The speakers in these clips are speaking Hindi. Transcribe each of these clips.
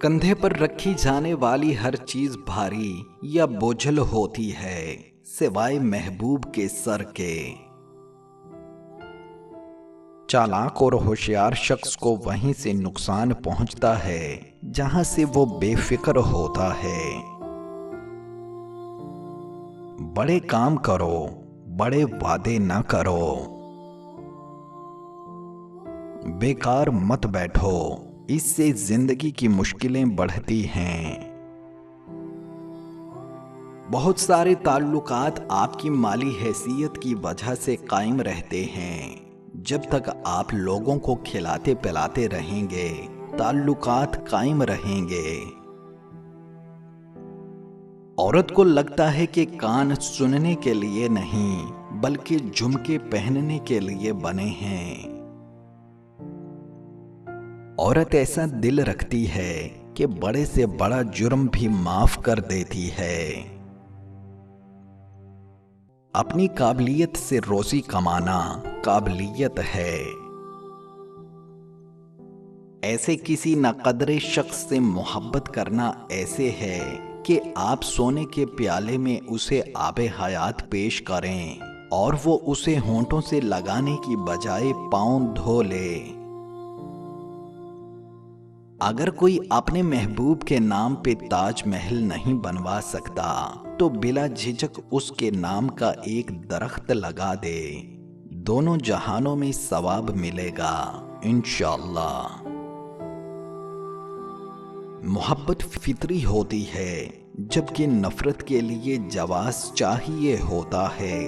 कंधे पर रखी जाने वाली हर चीज भारी या बोझल होती है सिवाय महबूब के सर के। चालाक और होशियार शख्स को वहीं से नुकसान पहुंचता है जहां से वो बेफिक्र होता है। बड़े काम करो, बड़े वादे ना करो, बेकार मत बैठो, इससे जिंदगी की मुश्किलें बढ़ती हैं। बहुत सारे ताल्लुकात आपकी माली हैसियत की वजह से कायम रहते हैं। जब तक आप लोगों को खिलाते पिलाते रहेंगे, ताल्लुकात कायम रहेंगे। औरत को लगता है कि कान सुनने के लिए नहीं बल्कि झुमके पहनने के लिए बने हैं। औरत ऐसा दिल रखती है कि बड़े से बड़ा जुर्म भी माफ कर देती है। अपनी काबिलियत से रोजी कमाना काबिलियत है। ऐसे किसी नाकदरे शख्स से मोहब्बत करना ऐसे है कि आप सोने के प्याले में उसे आबे हयात पेश करें और वो उसे होंठों से लगाने की बजाय पांव धो ले। अगर कोई अपने महबूब के नाम पे ताजमहल नहीं बनवा सकता तो बिला झिझक उसके नाम का एक दरख्त लगा दे। दोनों जहानों में सवाब मिलेगा इंशाअल्लाह। मोहब्बत फितरी होती है जबकि नफरत के लिए जवाज चाहिए होता है।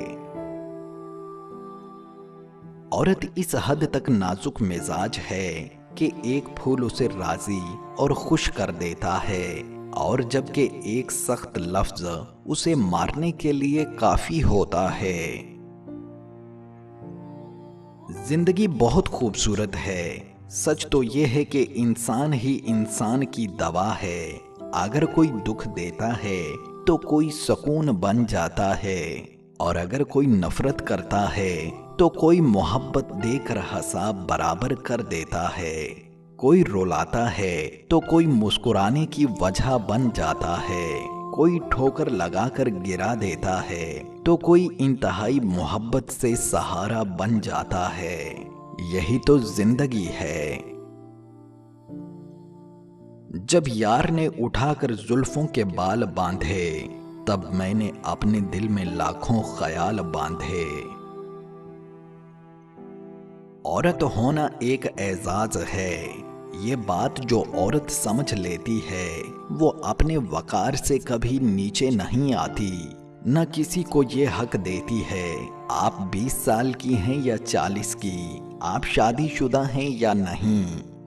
औरत इस हद तक नाजुक मिजाज है कि एक फूल उसे राजी और खुश कर देता है और जबकि एक सख्त लफ्ज उसे मारने के लिए काफी होता है। जिंदगी बहुत खूबसूरत है। सच तो यह है कि इंसान ही इंसान की दवा है। अगर कोई दुख देता है तो कोई सुकून बन जाता है और अगर कोई नफरत करता है तो कोई मोहब्बत देकर हिसाब बराबर कर देता है। कोई रुलाता है तो कोई मुस्कुराने की वजह बन जाता है। कोई ठोकर लगाकर गिरा देता है तो कोई इंतहाई मोहब्बत से सहारा बन जाता है। यही तो जिंदगी है। जब यार ने उठाकर जुल्फों के बाल बांधे तब मैंने अपने दिल में लाखों ख्याल बांधे। औरत होना एक एजाज है। ये बात जो औरत समझ लेती है वो अपने वकार से कभी नीचे नहीं आती, न किसी को ये हक देती है आप 20 साल की हैं या 40 की, आप शादीशुदा हैं या नहीं।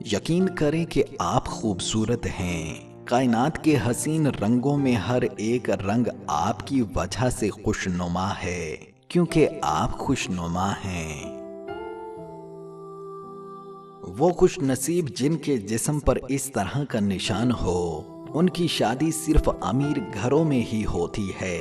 यकीन करें कि आप खूबसूरत हैं। कायनात के हसीन रंगों में हर एक रंग आपकी वजह से खुशनुमा है क्योंकि आप खुशनुमा हैं। वो खुश नसीब जिनके जिस्म पर इस तरह का निशान हो, उनकी शादी सिर्फ अमीर घरों में ही होती है।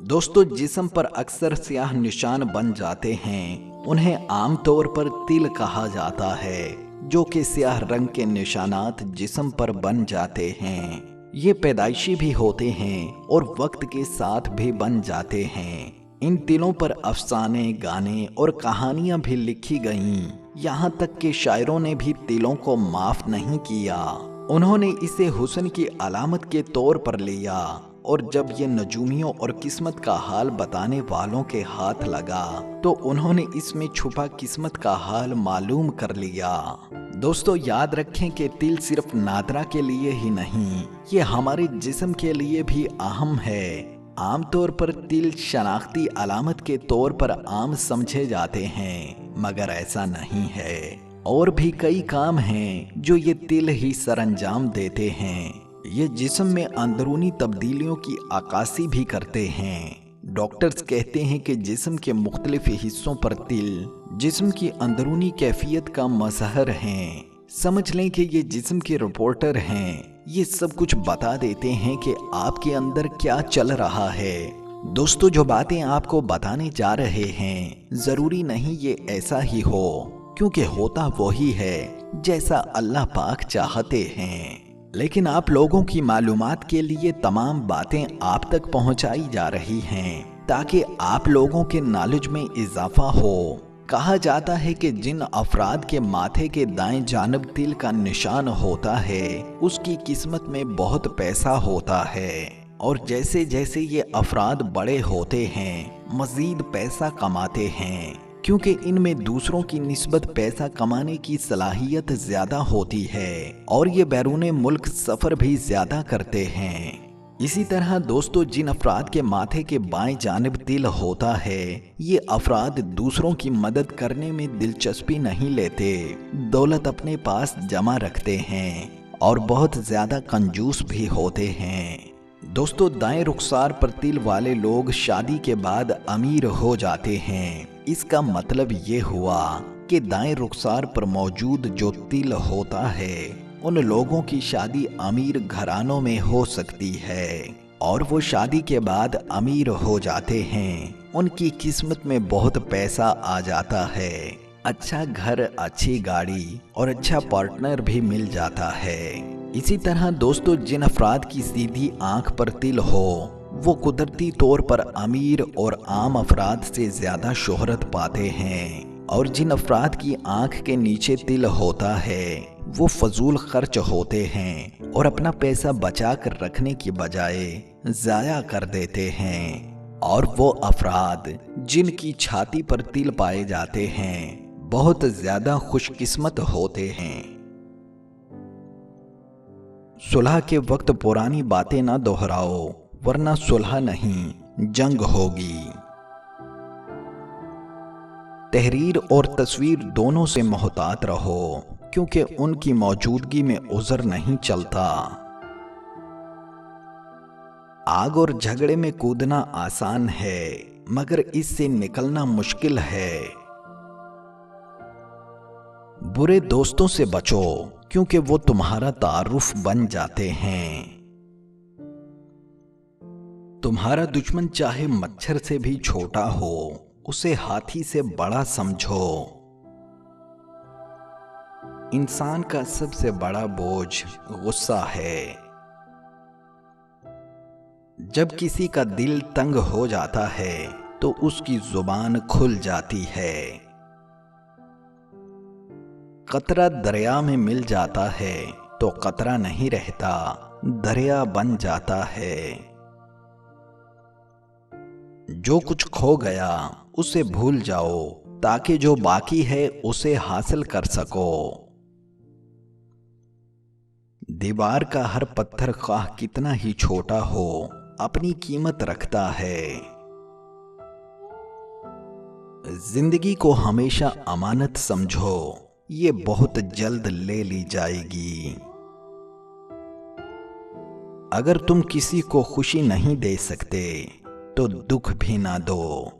दोस्तों, जिस्म पर अक्सर स्याह निशान बन जाते हैं उन्हें आमतौर पर तिल कहा जाता है, जो कि स्याह रंग के निशानात जिस्म पर बन जाते हैं। ये पैदाइशी भी होते हैं और वक्त के साथ भी बन जाते हैं। इन तिलों पर अफसाने, गाने और कहानियां भी लिखी गईं। यहाँ तक कि शायरों ने भी तिलों को माफ नहीं किया। उन्होंने इसे हुस्न की अलामत के तौर पर लिया और जब ये नजूमियों और किस्मत का हाल बताने वालों के हाथ लगा तो उन्होंने इसमें छुपा किस्मत का हाल मालूम कर लिया। दोस्तों, याद रखें कि तिल सिर्फ नादरा के लिए ही नहीं, ये हमारे जिस्म के लिए भी अहम है। आमतौर पर तिल शनाख्ती अलामत के तौर पर आम समझे जाते हैं, मगर ऐसा नहीं है। और भी कई काम हैं जो ये तिल ही सरअंजाम देते हैं। ये जिस्म में अंदरूनी तब्दीलियों की अक्कासी भी करते हैं। डॉक्टर्स कहते हैं कि जिस्म के मुख्तलिफ हिस्सों पर तिल जिस्म की अंदरूनी कैफियत का मजहर हैं। समझ लें कि ये जिस्म के रिपोर्टर हैं। ये सब कुछ बता देते हैं कि आपके अंदर क्या चल रहा है। दोस्तों, जो बातें आपको बताने जा रहे हैं जरूरी नहीं ये ऐसा ही हो, क्योंकि होता वही है जैसा अल्लाह पाक चाहते हैं। लेकिन आप लोगों की मालूमात के लिए तमाम बातें आप तक पहुंचाई जा रही हैं ताकि आप लोगों के नॉलेज में इजाफा हो। कहा जाता है कि जिन अफराद के माथे के दाएं जानब तिल का निशान होता है उसकी किस्मत में बहुत पैसा होता है, और जैसे जैसे ये अफराद बड़े होते हैं मजीद पैसा कमाते हैं, क्योंकि इनमें दूसरों की निस्बत पैसा कमाने की सलाहियत ज्यादा होती है और ये बैरून मुल्क सफर भी ज्यादा करते हैं। इसी तरह दोस्तों, जिन अफराद के माथे के बाएं जानिब तिल होता है ये अफराद दूसरों की मदद करने में दिलचस्पी नहीं लेते, दौलत अपने पास जमा रखते हैं और बहुत ज्यादा कंजूस भी होते हैं। दोस्तों, दाएं रुखसार पर तिल वाले लोग शादी के बाद अमीर हो जाते हैं। इसका मतलब ये हुआ कि दाएं रुखसार पर मौजूद जो तिल होता है उन लोगों की शादी अमीर घरानों में हो सकती है और वो शादी के बाद अमीर हो जाते हैं। उनकी किस्मत में बहुत पैसा आ जाता है, अच्छा घर, अच्छी गाड़ी और अच्छा पार्टनर भी मिल जाता है। इसी तरह दोस्तों, जिन अफराद की सीधी आंख पर तिल हो वो कुदरती तौर पर अमीर और आम अफराद से ज्यादा शोहरत पाते हैं, और जिन अफराद की आंख के नीचे तिल होता है वो फजूल खर्च होते हैं और अपना पैसा बचा कर रखने की बजाय जाया कर देते हैं। और वो अफराद जिनकी छाती पर तिल पाए जाते हैं बहुत ज्यादा खुशकिस्मत होते हैं। सुलह के वक्त पुरानी बातें ना दोहराओ वरना सुलह नहीं जंग होगी। तहरीर और तस्वीर दोनों से मोहतात रहो क्योंकि उनकी मौजूदगी में उज़र नहीं चलता। आग और झगड़े में कूदना आसान है मगर इससे निकलना मुश्किल है। बुरे दोस्तों से बचो क्योंकि वो तुम्हारा तारुफ बन जाते हैं। तुम्हारा दुश्मन चाहे मच्छर से भी छोटा हो उसे हाथी से बड़ा समझो। इंसान का सबसे बड़ा बोझ गुस्सा है। जब किसी का दिल तंग हो जाता है तो उसकी जुबान खुल जाती है। कतरा दरिया में मिल जाता है तो कतरा नहीं रहता, दरिया बन जाता है। जो कुछ खो गया उसे भूल जाओ ताकि जो बाकी है उसे हासिल कर सको। दीवार का हर पत्थर खाह कितना ही छोटा हो अपनी कीमत रखता है। जिंदगी को हमेशा अमानत समझो, ये बहुत जल्द ले ली जाएगी। अगर तुम किसी को खुशी नहीं दे सकते तो दुख भी ना दो।